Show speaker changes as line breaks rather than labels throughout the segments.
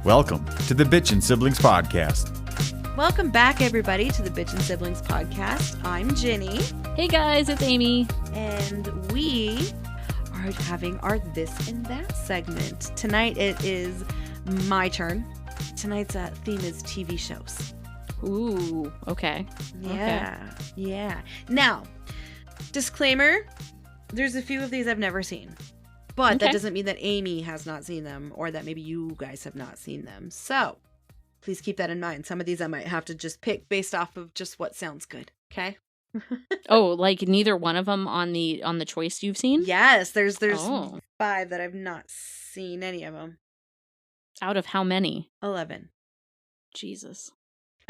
Welcome to the Bitchin' Siblings Podcast.
Welcome back, everybody, to the Bitchin' Siblings Podcast. I'm Ginny.
Hey guys, it's Amy.
And we are having our This and That segment. Tonight it is my turn. Tonight's theme is TV shows.
Ooh, okay.
Yeah. Now, disclaimer, there's a few of these I've never seen. But that doesn't mean that Amy has not seen them or that maybe you guys have not seen them. So please keep that in mind. Some of these I might have to just pick based off of just what sounds good. Okay?
Oh, like neither one of them on the choice you've seen?
Yes, there's 5 that I've not seen any of them.
Out of how many?
11.
Jesus.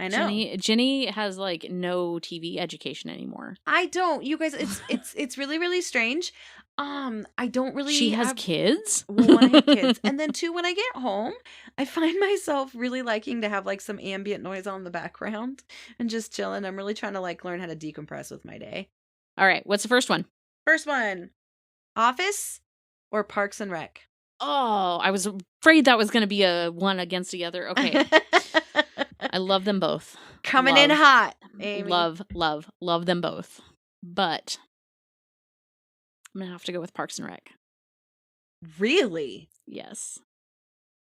I know.
Ginny has like no TV education anymore.
I don't. You guys, it's really, really strange. I don't really.
She has kids?
Well, one, I have kids. And then two, when I get home, I find myself really liking to have like some ambient noise on the background and just chilling. I'm really trying to like learn how to decompress with my day.
All right. What's the first one?
First one, Office or Parks and Rec?
Oh, I was afraid that was going to be a one against the other. Okay. I love them both.
Coming in hot, Amy.
Love them both. But I'm going to have to go with Parks and Rec.
Really?
Yes.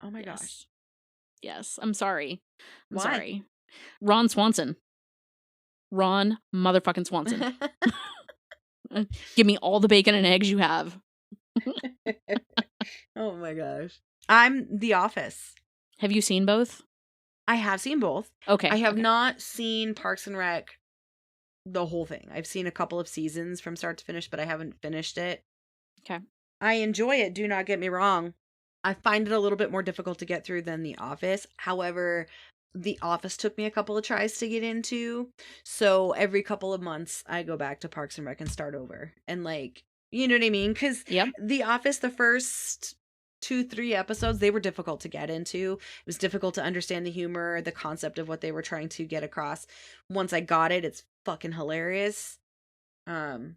Oh my gosh.
Yes. I'm sorry.
Why?
Sorry. Ron Swanson. Ron motherfucking Swanson. Give me all the bacon and eggs you have.
Oh my gosh. I'm The Office.
Have you seen both?
I have seen both.
Okay.
I have not seen Parks and Rec the whole thing. I've seen a couple of seasons from start to finish, but I haven't finished it.
Okay.
I enjoy it, do not get me wrong. I find it a little bit more difficult to get through than The Office. However, The Office took me a couple of tries to get into. So every couple of months, I go back to Parks and Rec and start over. And like, you know what I mean? Because The Office, the first 2-3 episodes, they were difficult to get into. It was difficult to understand the humor, the concept of what they were trying to get across. Once I got it, it's fucking hilarious. But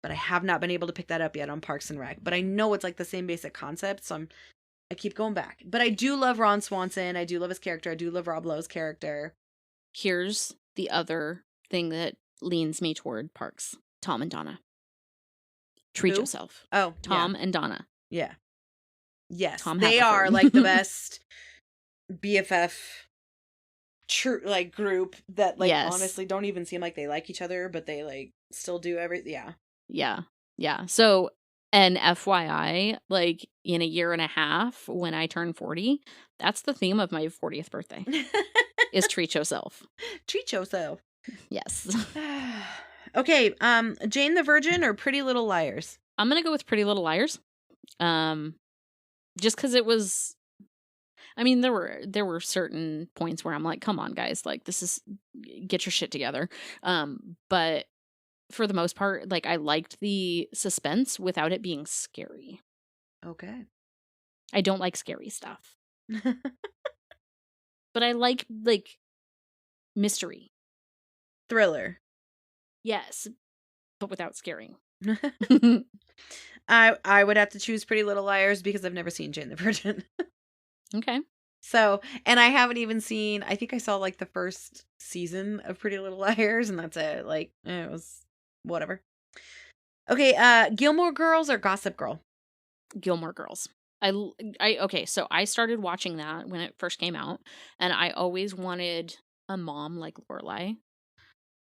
I have not been able to pick that up yet on Parks and Rec. But I know it's like the same basic concept, so I keep going back. But I do love Ron Swanson. I do love his character. I do love Rob Lowe's character.
Here's the other thing that leans me toward Parks. Tom and Donna. Treat yourself.
Oh,
Tom and Donna.
Yeah. Yes,
Tom
they
Haverford.
are like the best BFF group that like honestly don't even seem like they like each other, but they like still do everything.
Yeah. So, and FYI, like in a year and a half when I turn 40, that's the theme of my 40th birthday is treat yourself.
Treat yourself.
Yes.
Okay, Jane the Virgin or Pretty Little Liars?
I'm going to go with Pretty Little Liars. Just because it was, I mean, there were certain points where I'm like, come on, guys, like this is, get your shit together. But for the most part, like I liked the suspense without it being scary.
Okay.
I don't like scary stuff. But I like mystery.
Thriller.
Yes, but without scaring.
I would have to choose Pretty Little Liars because I've never seen Jane the Virgin.
Okay.
So, and I haven't even seen, I think I saw like the first season of Pretty Little Liars and that's it. Like, it was whatever. Okay, Gilmore Girls or Gossip Girl?
Gilmore Girls. Okay, so I started watching that when it first came out and I always wanted a mom like Lorelai.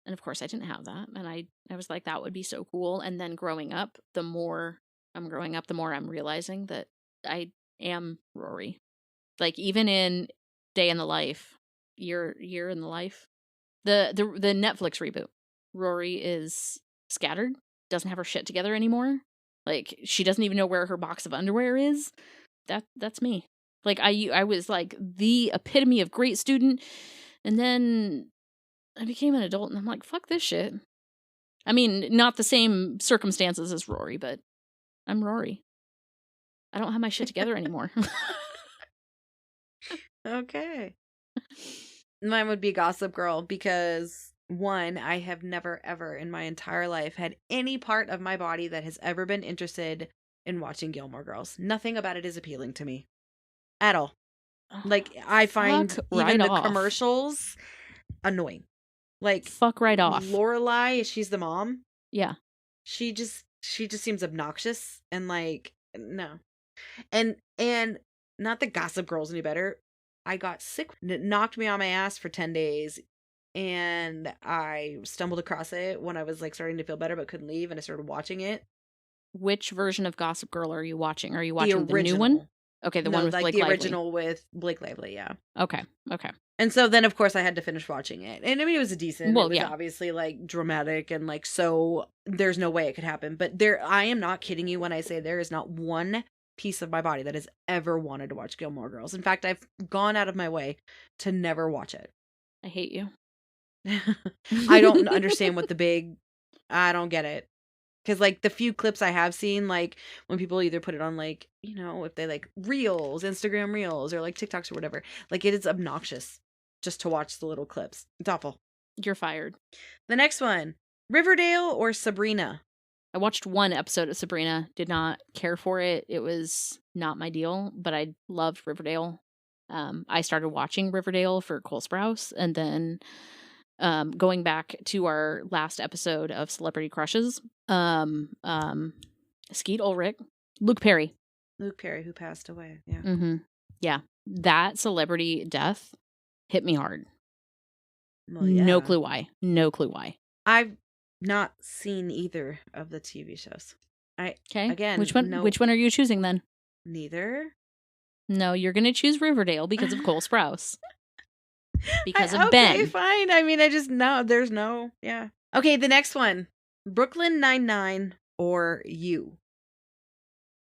And of course I didn't have that. And I was like, that would be so cool. And then growing up, the more I'm growing up, the more I'm realizing that I am Rory. Like even in Day in the Life, year in the life, the Netflix reboot, Rory is scattered, doesn't have her shit together anymore. Like she doesn't even know where her box of underwear is. That's me. Like I was like the epitome of great student. And then I became an adult and I'm like, fuck this shit. I mean, not the same circumstances as Rory, but I'm Rory. I don't have my shit together anymore.
Okay. Mine would be Gossip Girl because one, I have never ever in my entire life had any part of my body that has ever been interested in watching Gilmore Girls. Nothing about it is appealing to me. At all. Like, I find
Fuck
even
right
the
off.
commercials annoying. Like,
Fuck right off.
Lorelai, she's the mom.
Yeah.
She just seems obnoxious and like, no. And not that Gossip Girl's any better. I got sick. It knocked me on my ass for 10 days. And I stumbled across it when I was like starting to feel better but couldn't leave, and I started watching it.
Which version of Gossip Girl are you watching? Are you
The
watching the new one?
original.
Okay, the
No,
one with
like
Blake
the
Lively.
original with Blake Lively, yeah.
Okay.
And so then, of course, I had to finish watching it. And I mean, it was a decent.
Well,
it was
yeah.
obviously like dramatic and like, so there's no way it could happen. But I am not kidding you when I say there is not one piece of my body that has ever wanted to watch Gilmore Girls. In fact, I've gone out of my way to never watch it.
I hate you.
I don't understand what I don't get it. Because, like, the few clips I have seen, like, when people either put it on, like, you know, if they, like, Reels, Instagram Reels, or, like, TikToks or whatever, like, it is obnoxious just to watch the little clips. It's awful.
You're fired.
The next one, Riverdale or Sabrina?
I watched one episode of Sabrina, did not care for it. It was not my deal, but I loved Riverdale. I started watching Riverdale for Cole Sprouse, and then going back to our last episode of Celebrity Crushes, Skeet Ulrich, Luke Perry.
Luke Perry, who passed away. Yeah.
Mm-hmm. Yeah. That celebrity death hit me hard.
Well, yeah.
No clue why.
I've not seen either of the TV shows.
Okay.
Again,
Which one?
no-
Which one are you choosing then?
Neither.
No, you're going to choose Riverdale because of Cole Sprouse. Because of
okay,
Ben.
Fine. I mean, there's no, yeah. Okay, the next one. Brooklyn Nine-Nine or You?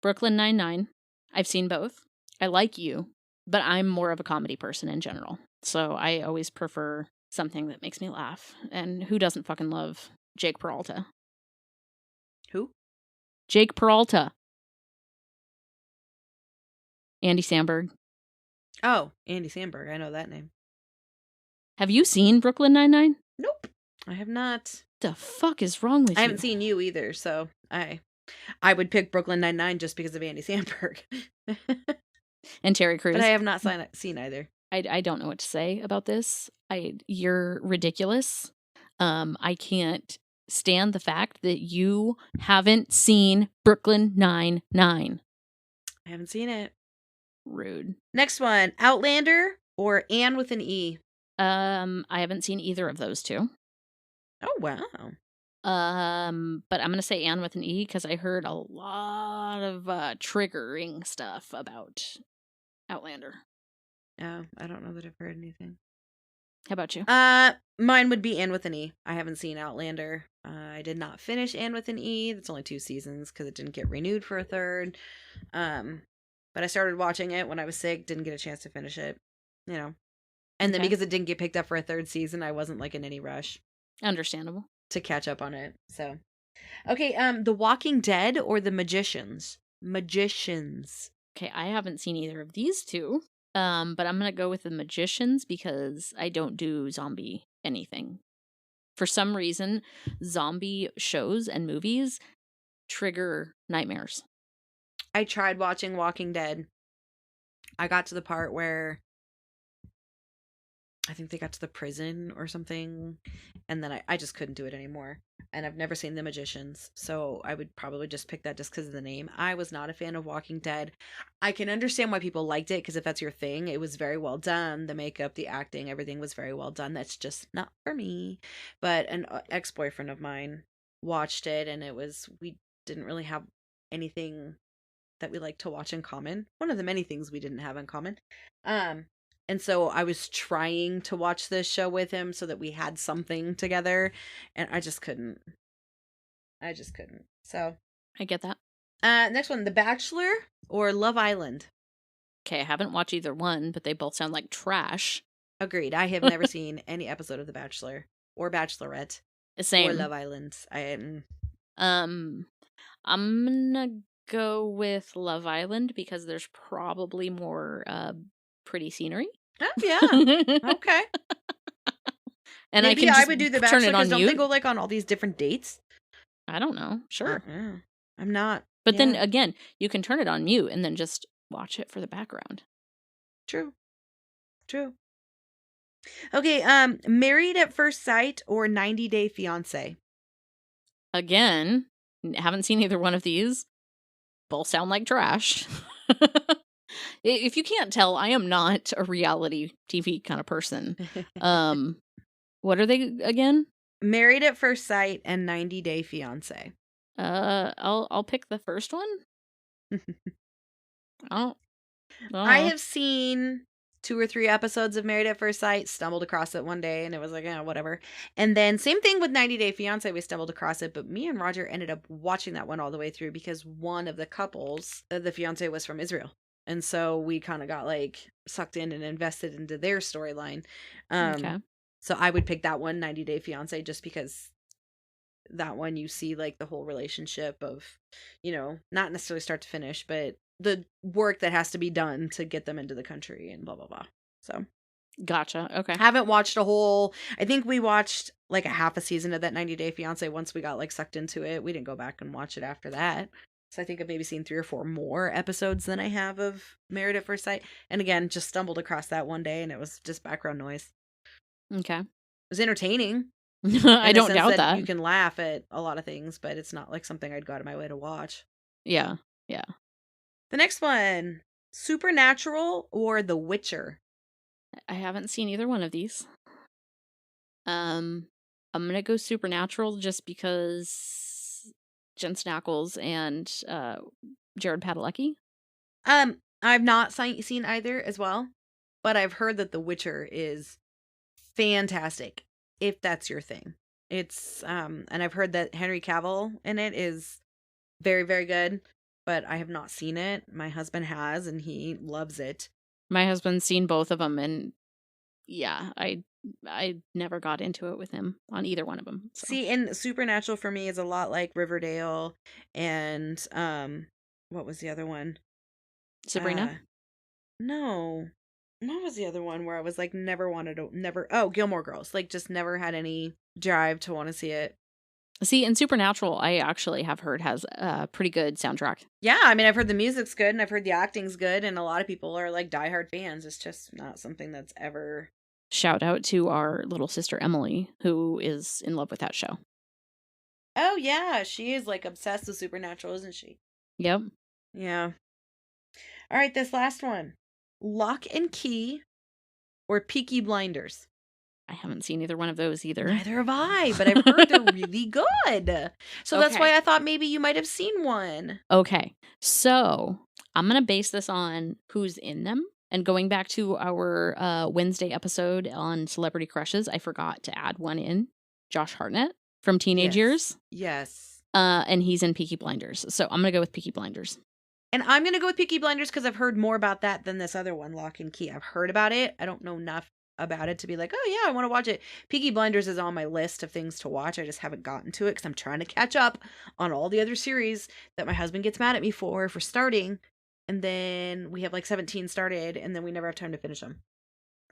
Brooklyn Nine-Nine. I've seen both. I like You, but I'm more of a comedy person in general. So I always prefer something that makes me laugh. And who doesn't fucking love Jake Peralta?
Who?
Jake Peralta. Andy Samberg.
Oh, Andy Samberg. I know that name.
Have you seen Brooklyn Nine-Nine?
Nope. I have not.
The fuck is wrong with you?
I haven't seen You either, so I would pick Brooklyn Nine-Nine just because of Andy Samberg.
And Terry Crews.
But I have not seen either.
I don't know what to say about this. You're ridiculous. I can't stand the fact that you haven't seen Brooklyn Nine-Nine.
I haven't seen it.
Rude.
Next one, Outlander or Anne with an E?
I haven't seen either of those two.
Oh, wow.
But I'm gonna say Anne with an E because I heard a lot of triggering stuff about Outlander.
Oh, I don't know that I've heard anything.
How about you?
Mine would be Anne with an E. I haven't seen Outlander. I did not finish Anne with an E. That's only 2 seasons because it didn't get renewed for a third. But I started watching it when I was sick. Didn't get a chance to finish it. You know, and then
Okay.
because it didn't get picked up for a 3rd season, I wasn't like in any rush
Understandable.
to catch up on it. So, okay. The Walking Dead or The Magicians? Magicians.
Okay, I haven't seen either of these two. But I'm gonna go with the Magicians because I don't do zombie anything. For some reason, zombie shows and movies trigger nightmares.
I tried watching Walking Dead. I got to the part where I think they got to the prison or something, and then I just couldn't do it anymore. And I've never seen The Magicians, so I would probably just pick that just because of the name. I was not a fan of Walking Dead. I can understand why people liked it, because if that's your thing, it was very well done. The makeup, the acting, everything was very well done. That's just not for me. But an ex-boyfriend of mine watched it, and we didn't really have anything that we like to watch in common. One of the many things we didn't have in common. And so I was trying to watch this show with him so that we had something together, and I just couldn't. So,
I get that.
next one, The Bachelor or Love Island?
Okay, I haven't watched either one, but they both sound like trash.
Agreed. I have never seen any episode of The Bachelor or Bachelorette
Same.
or Love Island.
I'm gonna go with Love Island because there's probably more pretty scenery.
Oh, yeah. Okay.
And
Maybe
I can just
would do The
turn
Bachelor
it
because
on
don't
mute.
they go like on all these different dates?
I don't know. Sure.
I'm not.
But then
yeah.
again, you can turn it on mute and then just watch it for the background.
True. True. Okay, Married at First Sight or 90 Day Fiancé?
Again, haven't seen either one of these. Both sound like trash. If you can't tell, I am not a reality TV kind of person. What are they again?
Married at First Sight and 90 Day Fiancé.
I'll pick the first one.
I have seen 2 or 3 episodes of Married at First Sight, stumbled across it one day, and it was like, whatever. And then same thing with 90 Day Fiancé, we stumbled across it, but me and Roger ended up watching that one all the way through because one of the couples, the fiancé was from Israel. And so we kind of got like sucked in and invested into their storyline.
Okay.
So I would pick that one, 90 Day Fiancé, just because that one you see like the whole relationship of, not necessarily start to finish, but the work that has to be done to get them into the country and blah, blah, blah. So.
Gotcha. Okay.
Haven't watched I think we watched like a half a season of that 90 Day Fiancé once we got like sucked into it. We didn't go back and watch it after that. So I think I've maybe seen 3 or 4 more episodes than I have of Married at First Sight. And again, just stumbled across that one day and it was just background noise.
Okay.
It was entertaining.
I don't doubt that.
You can laugh at a lot of things, but it's not like something I'd go out of my way to watch.
Yeah. Yeah.
The next one, Supernatural or The Witcher?
I haven't seen either one of these. I'm gonna go Supernatural just because Jensen Ackles and Jared Padalecki.
I've not seen either as well, but I've heard that The Witcher is fantastic if that's your thing. It's and I've heard that Henry Cavill in it is very, very good, but I have not seen it. My husband has, and he loves it.
My husband's seen both of them, and yeah, I never got into it with him on either one of them. So.
See, and Supernatural for me is a lot like Riverdale, and what was the other one?
Sabrina?
No. What was the other one where I was like Gilmore Girls. Like just never had any drive to want to see it.
See, in Supernatural, I actually have heard has a pretty good soundtrack.
Yeah, I mean, I've heard the music's good and I've heard the acting's good, and a lot of people are like diehard fans. It's just not something that's ever.
Shout out to our little sister Emily, who is in love with that show.
Oh yeah, she is like obsessed with Supernatural, isn't she?
Yep.
Yeah. All right, this last one. Lock and Key or Peaky Blinders?
I haven't seen either one of those either.
Neither have I, but I've heard they're really good. So that's why I thought maybe you might have seen one.
Okay. So I'm going to base this on who's in them. And going back to our Wednesday episode on celebrity crushes, I forgot to add one in. Josh Hartnett from Teenage Years.
Yes.
And he's in Peaky Blinders. So I'm going to go with Peaky Blinders.
And I'm going to go with Peaky Blinders because I've heard more about that than this other one, Lock and Key. I've heard about it. I don't know enough about it to be like, oh yeah, I want to watch it. Peaky Blinders is on my list of things to watch. I just haven't gotten to it because I'm trying to catch up on all the other series that my husband gets mad at me for starting. And then we have like 17 started and then we never have time to finish them.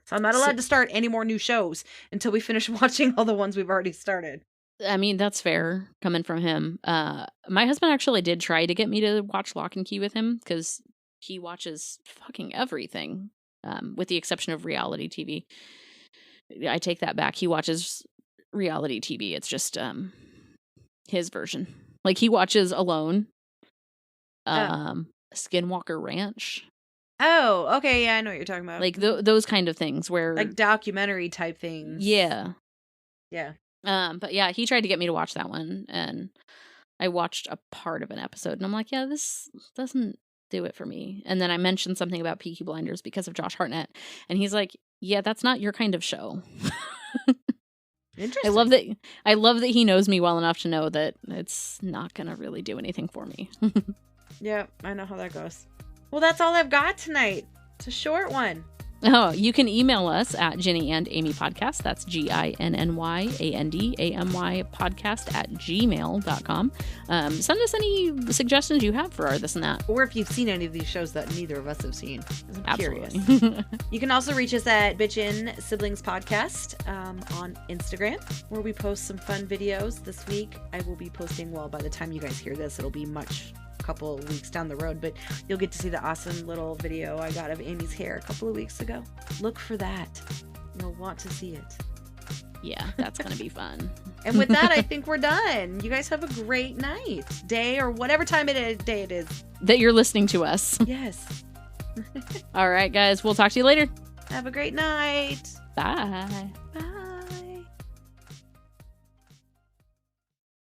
So I'm not allowed to start any more new shows until we finish watching all the ones we've already started.
I mean, that's fair coming from him. My husband actually did try to get me to watch Lock and Key with him because he watches fucking everything, with the exception of reality TV. I take that back. He watches reality TV. It's just his version. Like he watches Alone, Skinwalker Ranch.
Oh, okay. Yeah, I know what you're talking about.
Like those kind of things where
like documentary type things.
Yeah.
Yeah.
But yeah, he tried to get me to watch that one, and I watched a part of an episode, and I'm like, yeah, this doesn't do it for me. And then I mentioned something about Peaky Blinders because of Josh Hartnett, and he's like, yeah, that's not your kind of show.
Interesting.
I love that he knows me well enough to know that it's not gonna really do anything for me.
Yeah, I know how that goes. Well, that's all I've got tonight. It's a short one.
Oh, you can email us at Ginny and Amy Podcast. That's GINNYANDAMY podcast at gmail.com. Send us any suggestions you have for our this and that.
Or if you've seen any of these shows that neither of us have seen. I'm
Absolutely.
curious. You can also reach us at Bitchin' Siblings Podcast on Instagram, where we post some fun videos. This week, I will be posting, well, by the time you guys hear this, it'll be much couple of weeks down the road, but you'll get to see the awesome little video I got of Amy's hair a couple of weeks ago. Look for that. You'll want to see it.
Yeah, that's going to be fun.
And with that, I think we're done. You guys have a great night, day, or whatever time day it is.
That you're listening to us.
Yes.
All right, guys. We'll talk to you later.
Have a great night.
Bye.
Bye.